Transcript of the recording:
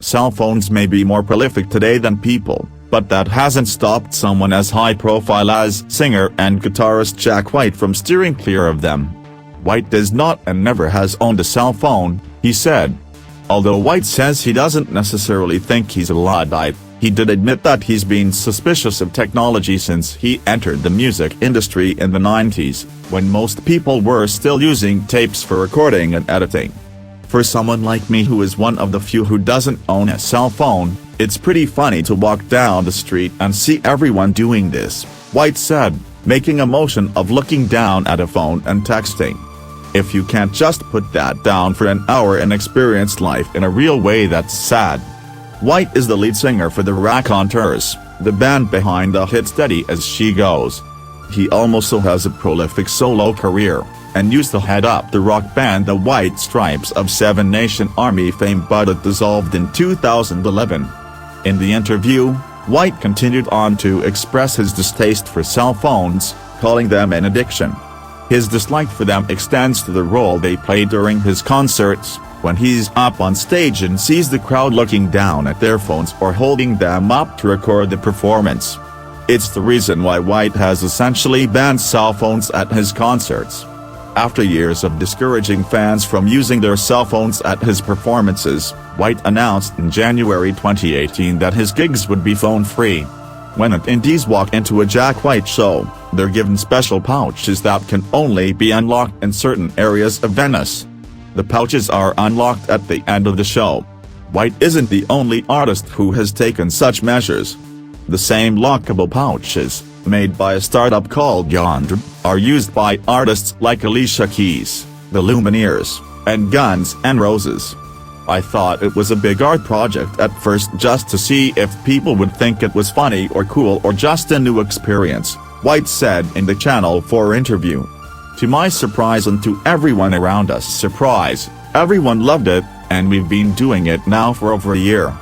Cell phones may be more prolific today than people, but that hasn't stopped someone as high-profile as singer and guitarist Jack White from steering clear of them. White does not and never has owned a cell phone, he said. Although White says he doesn't necessarily think he's a Luddite, he did admit that he's been suspicious of technology since he entered the music industry in the 90s, when most people were still using tapes for recording and editing. For someone like me who is one of the few who doesn't own a cell phone, it's pretty funny to walk down the street and see everyone doing this, White said, making a motion of looking down at a phone and texting. If you can't just put that down for an hour and experience life in a real way, that's sad. White is the lead singer for the Raconteurs, the band behind the hit Steady as She Goes. He also has a prolific solo career, and used to head up the rock band The White Stripes of Seven Nation Army fame, but it dissolved in 2011. In the interview, White continued on to express his distaste for cell phones, calling them an addiction. His dislike for them extends to the role they play during his concerts, when he's up on stage and sees the crowd looking down at their phones or holding them up to record the performance. It's the reason why White has essentially banned cell phones at his concerts. After years of discouraging fans from using their cell phones at his performances, White announced in January 2018 that his gigs would be phone-free. When attendees walk into a Jack White show, they're given special pouches that can only be unlocked in certain areas of Venice. The pouches are unlocked at the end of the show. White isn't the only artist who has taken such measures. The same lockable pouches, made by a startup called Yondr, are used by artists like Alicia Keys, the Lumineers, and Guns N' Roses. I thought it was a big art project at first, just to see if people would think it was funny or cool or just a new experience, White said in the Channel 4 interview. To my surprise and to everyone around us' surprise, everyone loved it, and we've been doing it now for over a year.